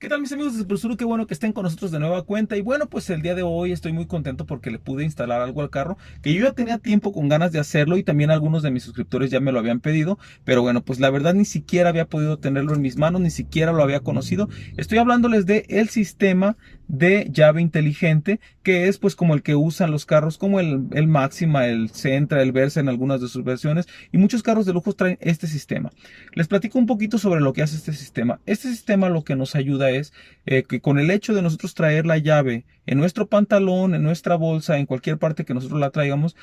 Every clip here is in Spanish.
¿Qué tal mis amigos de Supersuru? Qué bueno que estén con nosotros de nueva cuenta. Y bueno, pues el día de hoy estoy muy contento porque le pude instalar algo al carro que yo ya tenía tiempo con ganas de hacerlo y también algunos de mis suscriptores ya me lo habían pedido. Pero bueno, pues la verdad ni siquiera había podido tenerlo en mis manos, ni siquiera lo había conocido. Estoy hablándoles de el sistema de llave inteligente, que es pues como el que usan los carros como el Máxima, el Sentra, el Versa en algunas de sus versiones, y muchos carros de lujo traen este sistema. Les platico un poquito sobre lo que hace este sistema. Este sistema lo que nos ayuda es que con el hecho de nosotros traer la llave en nuestro pantalón, en nuestra bolsa, en cualquier parte que nosotros la traigamos,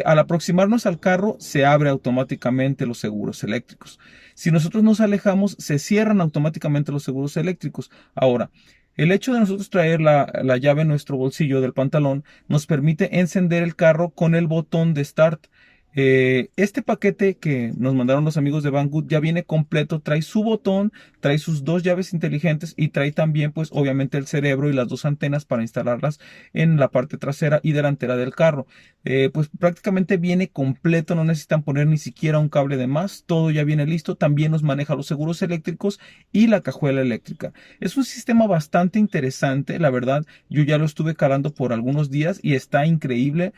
al aproximarnos al carro se abre automáticamente los seguros eléctricos. Si nosotros nos alejamos, se cierran automáticamente los seguros eléctricos. Ahora, el hecho de nosotros traer la llave en nuestro bolsillo del pantalón nos permite encender el carro con el botón de start. Este paquete que nos mandaron los amigos de Banggood ya viene completo, trae su botón, trae sus dos llaves inteligentes y trae también pues obviamente el cerebro y las dos antenas para instalarlas en la parte trasera y delantera del carro. Pues prácticamente viene completo, no necesitan poner ni siquiera un cable de más, todo ya viene listo, también nos maneja los seguros eléctricos y la cajuela eléctrica. Es un sistema bastante interesante, la verdad, yo ya lo estuve calando por algunos días y está increíble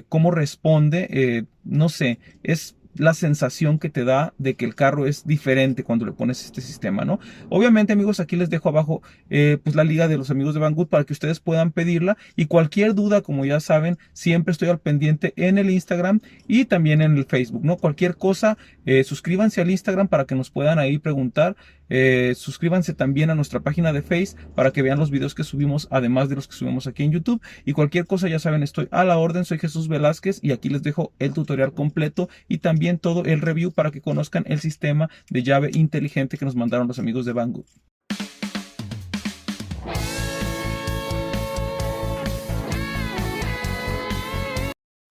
cómo responde. No sé, es la sensación que te da de que el carro es diferente cuando le pones este sistema, ¿no? Obviamente, amigos, aquí les dejo abajo pues la liga de los amigos de Banggood para que ustedes puedan pedirla, y cualquier duda, como ya saben, siempre estoy al pendiente en el Instagram y también en el Facebook, ¿no? Cualquier cosa, suscríbanse al Instagram para que nos puedan ahí preguntar. Suscríbanse también a nuestra página de Face para que vean los videos que subimos, además de los que subimos aquí en YouTube. Y cualquier cosa, ya saben, estoy a la orden. Soy Jesús Velázquez y aquí les dejo el tutorial completo y también todo el review para que conozcan el sistema de llave inteligente que nos mandaron los amigos de Banggood.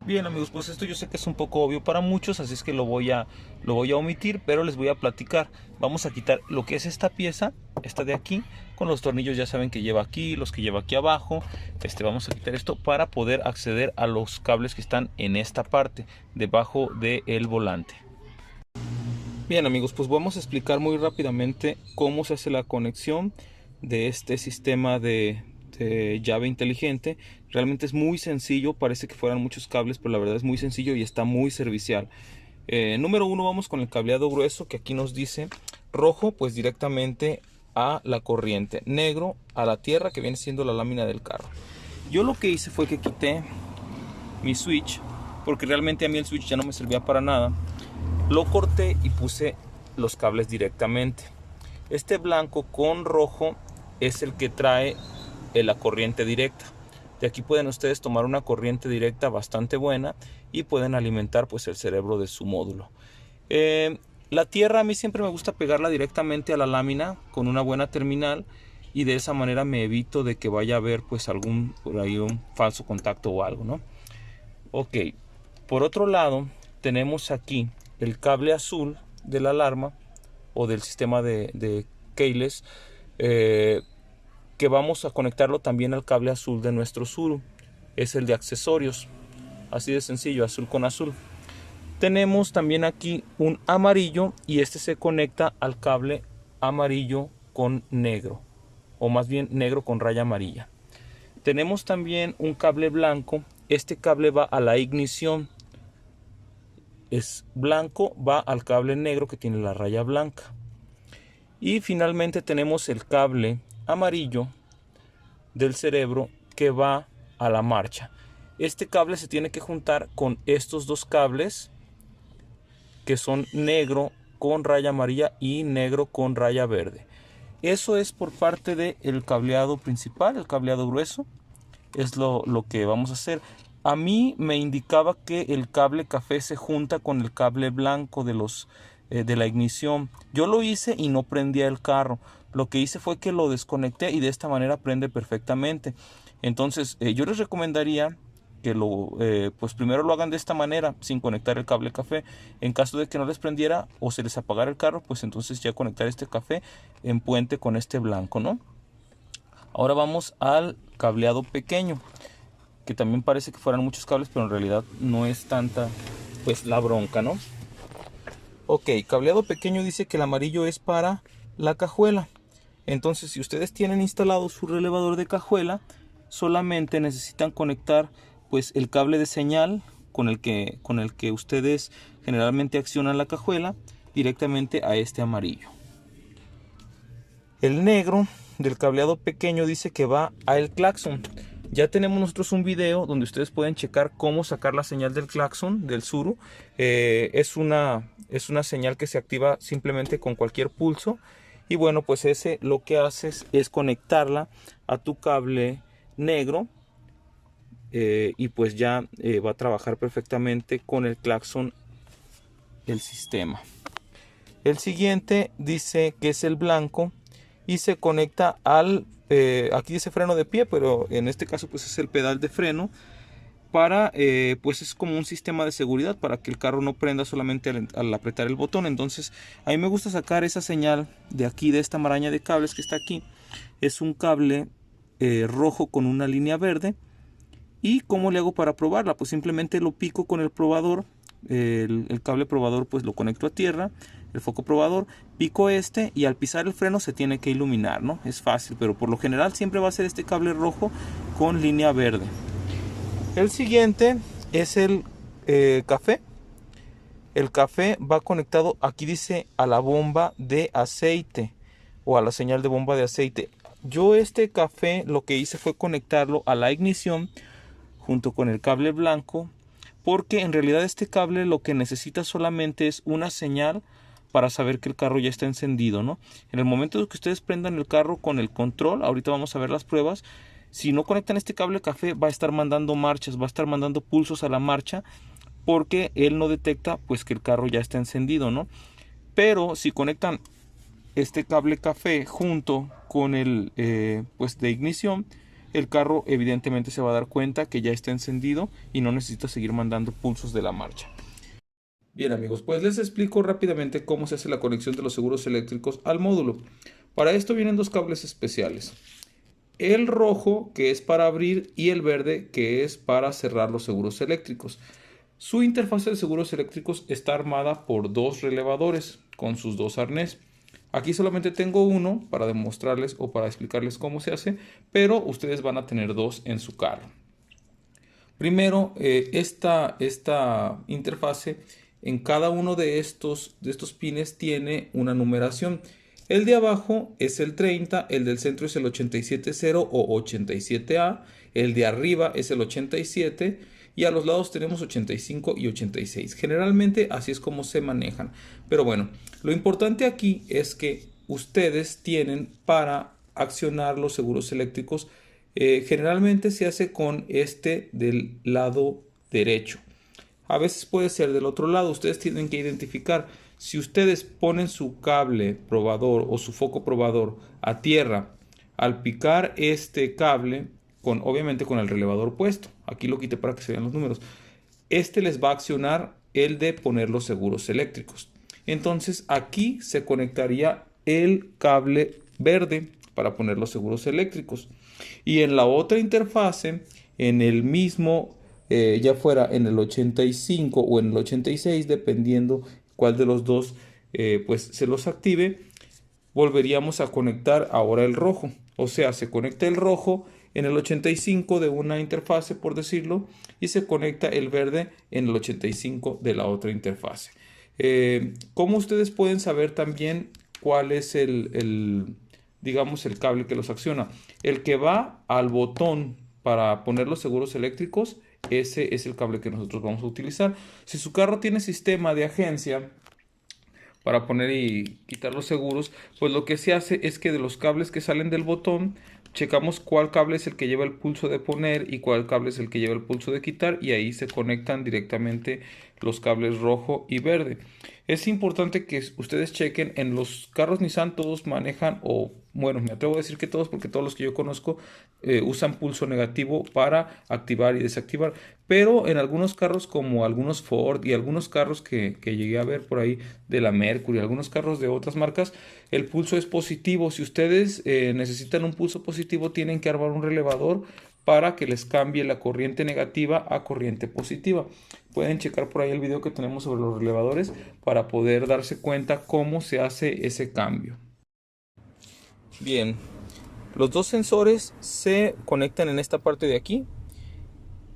Bien, amigos, pues esto yo sé que es un poco obvio para muchos, así es que lo voy a omitir, pero les voy a platicar. Vamos a quitar lo que es esta pieza, esta de aquí, con los tornillos ya saben que lleva aquí, los que lleva aquí abajo. Vamos a quitar esto para poder acceder a los cables que están en esta parte, debajo del volante. Bien, amigos, pues vamos a explicar muy rápidamente cómo se hace la conexión de este sistema de llave inteligente. Realmente es muy sencillo, parece que fueran muchos cables, pero la verdad es muy sencillo y está muy servicial. Número uno, vamos con el cableado grueso, que aquí nos dice rojo, pues directamente a la corriente, negro a la tierra, que viene siendo la lámina del carro. Yo lo que hice fue que quité mi switch, porque realmente a mí el switch ya no me servía para nada. Lo corté y puse los cables directamente. Este blanco con rojo es el que trae la corriente directa. De aquí pueden ustedes tomar una corriente directa bastante buena y pueden alimentar pues el cerebro de su módulo. La tierra a mí siempre me gusta pegarla directamente a la lámina con una buena terminal, y de esa manera me evito de que vaya a haber pues algún por ahí un falso contacto o algo, ¿no? Ok, por otro lado tenemos aquí el cable azul de la alarma o del sistema de keyless, que vamos a conectarlo también al cable azul de nuestro Tsuru. Es el de accesorios, así de sencillo, azul con azul. Tenemos también aquí un amarillo y este se conecta al cable amarillo con negro, o más bien negro con raya amarilla. Tenemos también un cable blanco. Este cable va a la ignición, es blanco, va al cable negro que tiene la raya blanca. Y finalmente tenemos el cable amarillo del cerebro que va a la marcha. Este cable se tiene que juntar con estos dos cables que son negro con raya amarilla y negro con raya verde. Eso es por parte del cableado principal, el cableado grueso. Es lo que vamos a hacer. A mí me indicaba que el cable café se junta con el cable blanco de la ignición. Yo lo hice y no prendía el carro. Lo que hice fue que lo desconecté y de esta manera prende perfectamente. Entonces yo les recomendaría que pues primero lo hagan de esta manera, sin conectar el cable café. En caso de que no les prendiera o se les apagara el carro, pues entonces ya conectar este café en puente con este blanco, ¿no? Ahora vamos al cableado pequeño, que también parece que fueran muchos cables, pero en realidad no es tanta pues la bronca, ¿no? Ok, cableado pequeño dice que el amarillo es para la cajuela. Entonces, si ustedes tienen instalado su relevador de cajuela, solamente necesitan conectar pues el cable de señal con el que ustedes generalmente accionan la cajuela directamente a este amarillo. El negro del cableado pequeño dice que va al claxon. Ya tenemos nosotros un video donde ustedes pueden checar cómo sacar la señal del claxon, del Suru. Es una señal que se activa simplemente con cualquier pulso. Y bueno, pues ese lo que haces es conectarla a tu cable negro. Y pues ya va a trabajar perfectamente con el claxon el sistema. El siguiente dice que es el blanco y se conecta al, aquí dice freno de pie, pero en este caso pues es el pedal de freno para, pues es como un sistema de seguridad para que el carro no prenda solamente al apretar el botón. Entonces a mí me gusta sacar esa señal de aquí, de esta maraña de cables que está aquí. Es un cable rojo con una línea verde. ¿Y cómo le hago para probarla? Pues simplemente lo pico con el probador, el cable probador pues lo conecto a tierra, el foco probador, pico este y al pisar el freno se tiene que iluminar, ¿no? Es fácil, pero por lo general siempre va a ser este cable rojo con línea verde. El siguiente es el café. El café va conectado, aquí dice, a la bomba de aceite o a la señal de bomba de aceite. Yo este café lo que hice fue conectarlo a la ignición junto con el cable blanco, porque en realidad este cable lo que necesita solamente es una señal para saber que el carro ya está encendido, ¿no? En el momento de que ustedes prendan el carro con el control, ahorita vamos a ver las pruebas, si no conectan este cable café va a estar mandando marchas, va a estar mandando pulsos a la marcha, porque él no detecta pues que el carro ya está encendido, ¿no? Pero si conectan este cable café junto con el pues de ignición, el carro evidentemente se va a dar cuenta que ya está encendido y no necesita seguir mandando pulsos de la marcha. Bien amigos, pues les explico rápidamente cómo se hace la conexión de los seguros eléctricos al módulo. Para esto vienen dos cables especiales. El rojo, que es para abrir, y el verde, que es para cerrar los seguros eléctricos. Su interfaz de seguros eléctricos está armada por dos relevadores con sus dos arnés. Aquí solamente tengo uno para demostrarles o para explicarles cómo se hace, pero ustedes van a tener dos en su carro. Primero, esta interfase en cada uno de estos pines tiene una numeración. El de abajo es el 30, el del centro es el 87.0 o 87A, el de arriba es el 87 y a los lados tenemos 85 y 86. Generalmente así es como se manejan. Pero bueno, lo importante aquí es que ustedes tienen para accionar los seguros eléctricos. Generalmente se hace con este del lado derecho. A veces puede ser del otro lado. Ustedes tienen que identificar. Si ustedes ponen su cable probador o su foco probador a tierra, al picar este cable, obviamente con el relevador puesto, aquí lo quité para que se vean los números, este les va a accionar el de poner los seguros eléctricos. Entonces aquí se conectaría el cable verde para poner los seguros eléctricos. Y en la otra interfase, en el mismo, ya fuera en el 85 o en el 86, dependiendo cuál de los dos pues se los active, volveríamos a conectar ahora el rojo. O sea, se conecta el rojo en el 85 de una interfase, por decirlo, y se conecta el verde en el 85 de la otra interfase. ¿Cómo ustedes pueden saber también cuál es digamos, el cable que los acciona? El que va al botón para poner los seguros eléctricos, ese es el cable que nosotros vamos a utilizar. Si su carro tiene sistema de agencia para poner y quitar los seguros, pues lo que se hace es que de los cables que salen del botón, checamos cuál cable es el que lleva el pulso de poner y cuál cable es el que lleva el pulso de quitar, y ahí se conectan directamente los cables rojo y verde. Es importante que ustedes chequen. En los carros Nissan todos manejan, o bueno, me atrevo a decir que todos, porque todos los que yo conozco usan pulso negativo para activar y desactivar, pero en algunos carros como algunos Ford y algunos carros que llegué a ver por ahí de la Mercury, algunos carros de otras marcas, el pulso es positivo. Si ustedes necesitan un pulso positivo, tienen que armar un relevador para que les cambie la corriente negativa a corriente positiva. Pueden checar por ahí el video que tenemos sobre los relevadores para poder darse cuenta cómo se hace ese cambio. Bien, los dos sensores se conectan en esta parte de aquí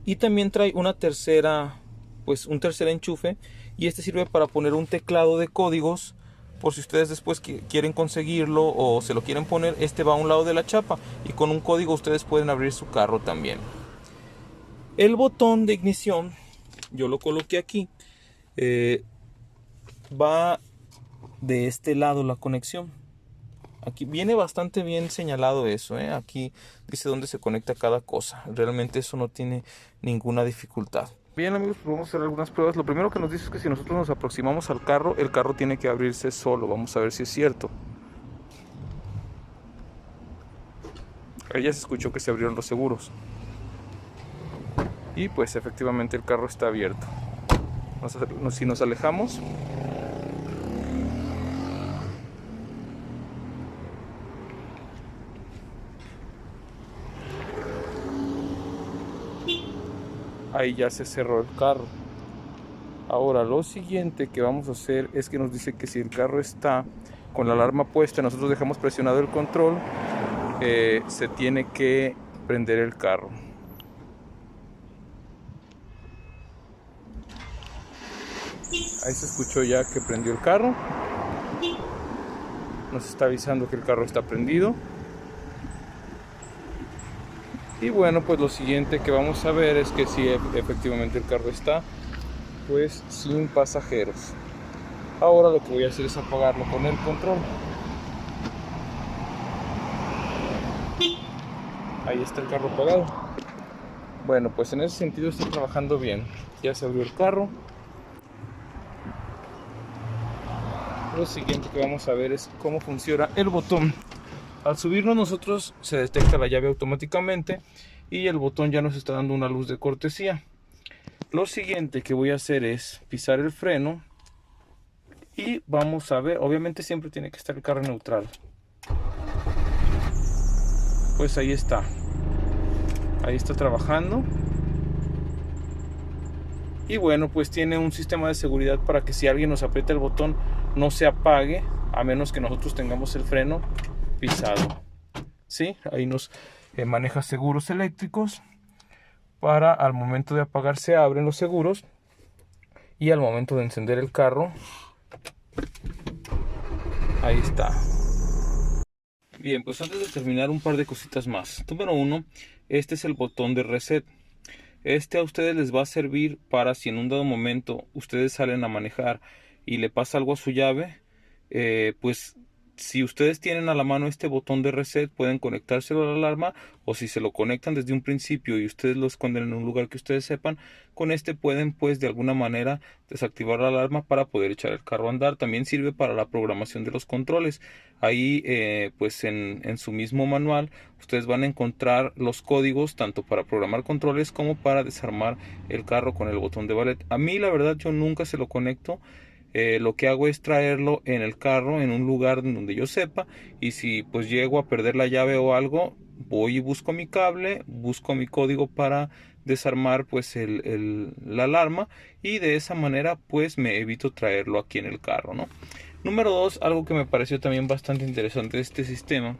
y también trae una tercera, pues un tercer enchufe, y este sirve para poner un teclado de códigos por si ustedes después quieren conseguirlo o se lo quieren poner. Este va a un lado de la chapa y con un código ustedes pueden abrir su carro también. El botón de ignición yo lo coloqué aquí, va de este lado la conexión. Aquí viene bastante bien señalado eso, aquí dice dónde se conecta cada cosa. Realmente eso no tiene ninguna dificultad. Bien amigos, pues vamos a hacer algunas pruebas. Lo primero que nos dice es que si nosotros nos aproximamos al carro, el carro tiene que abrirse solo. Vamos a ver si es cierto. Ahí ya se escuchó que se abrieron los seguros. Y pues efectivamente el carro está abierto. Si nos alejamos, ahí ya se cerró el carro. Ahora lo siguiente que vamos a hacer es que nos dice que si el carro está con la alarma puesta, nosotros dejamos presionado el control, se tiene que prender el carro. Ahí se escuchó ya que prendió el carro. Nos está avisando que el carro está prendido. Y bueno, pues lo siguiente que vamos a ver es que si efectivamente el carro está pues sin pasajeros. Ahora lo que voy a hacer es apagarlo con el control. Ahí está el carro apagado. Bueno, pues en ese sentido está trabajando bien. Ya se abrió el carro. Lo siguiente que vamos a ver es cómo funciona el botón. Al subirnos nosotros se detecta la llave automáticamente y el botón ya nos está dando una luz de cortesía. Lo siguiente que voy a hacer es pisar el freno y vamos a ver, obviamente siempre tiene que estar el carro neutral. Pues ahí está trabajando. Y bueno, pues tiene un sistema de seguridad para que si alguien nos aprieta el botón no se apague, a menos que nosotros tengamos el freno pisado. ¿Sí? Ahí nos maneja seguros eléctricos. Para al momento de apagar se abren los seguros y al momento de encender el carro, ahí está. Bien, pues antes de terminar un par de cositas más. Número 1, este es el botón de reset. Este a ustedes les va a servir para si en un dado momento ustedes salen a manejar y le pasa algo a su llave, pues si ustedes tienen a la mano este botón de reset pueden conectárselo a la alarma, o si se lo conectan desde un principio y ustedes lo esconden en un lugar que ustedes sepan, con este pueden pues de alguna manera desactivar la alarma para poder echar el carro a andar. También sirve para la programación de los controles. Ahí pues en su mismo manual ustedes van a encontrar los códigos tanto para programar controles como para desarmar el carro con el botón de ballet. A mí la verdad yo nunca se lo conecto. Lo que hago es traerlo en el carro en un lugar donde yo sepa, y si pues llego a perder la llave o algo, voy y busco mi cable, busco mi código para desarmar pues la alarma, y de esa manera pues me evito traerlo aquí en el carro, ¿no? Número 2, algo que me pareció también bastante interesante de este sistema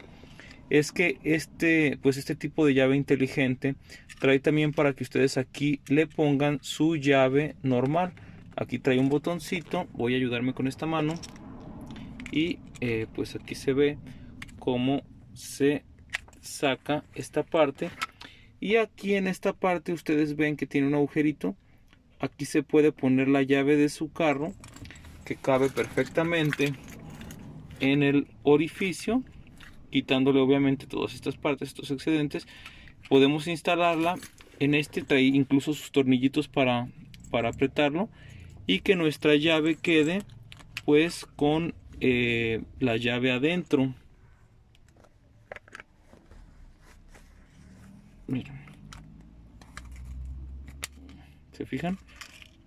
es que este tipo de llave inteligente trae también para que ustedes aquí le pongan su llave normal. Aquí trae un botoncito, voy a ayudarme con esta mano y pues aquí se ve cómo se saca esta parte, y aquí en esta parte ustedes ven que tiene un agujerito. Aquí se puede poner la llave de su carro, que cabe perfectamente en el orificio, quitándole obviamente todas estas partes, estos excedentes. Podemos instalarla en este, trae incluso sus tornillitos para apretarlo, y que nuestra llave quede pues con la llave adentro. Miren, ¿se fijan?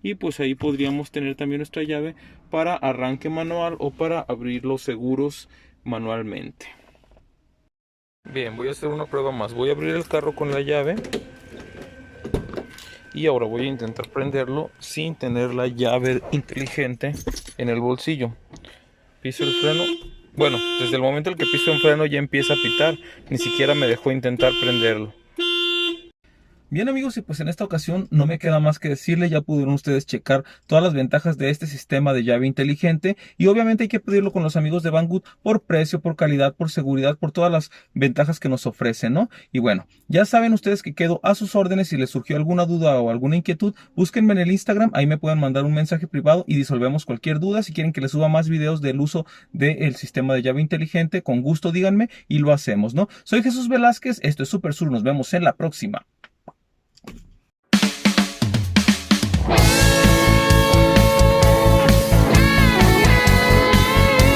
Y pues ahí podríamos tener también nuestra llave para arranque manual o para abrir los seguros manualmente. Bien, voy a hacer una prueba más. Voy a abrir el carro con la llave y ahora voy a intentar prenderlo sin tener la llave inteligente en el bolsillo. Piso el freno Bueno, desde el momento en que piso en freno ya empieza a pitar, ni siquiera me dejó intentar prenderlo. Bien amigos, y pues en esta ocasión no me queda más que decirle, ya pudieron ustedes checar todas las ventajas de este sistema de llave inteligente y obviamente hay que pedirlo con los amigos de Banggood por precio, por calidad, por seguridad, por todas las ventajas que nos ofrecen, ¿no? Y bueno, ya saben ustedes que quedo a sus órdenes. Si les surgió alguna duda o alguna inquietud, búsquenme en el Instagram, ahí me pueden mandar un mensaje privado y disolvemos cualquier duda. Si quieren que les suba más videos del uso del sistema de llave inteligente, con gusto díganme y lo hacemos, ¿no? Soy Jesús Velázquez, esto es Super Sur, nos vemos en la próxima.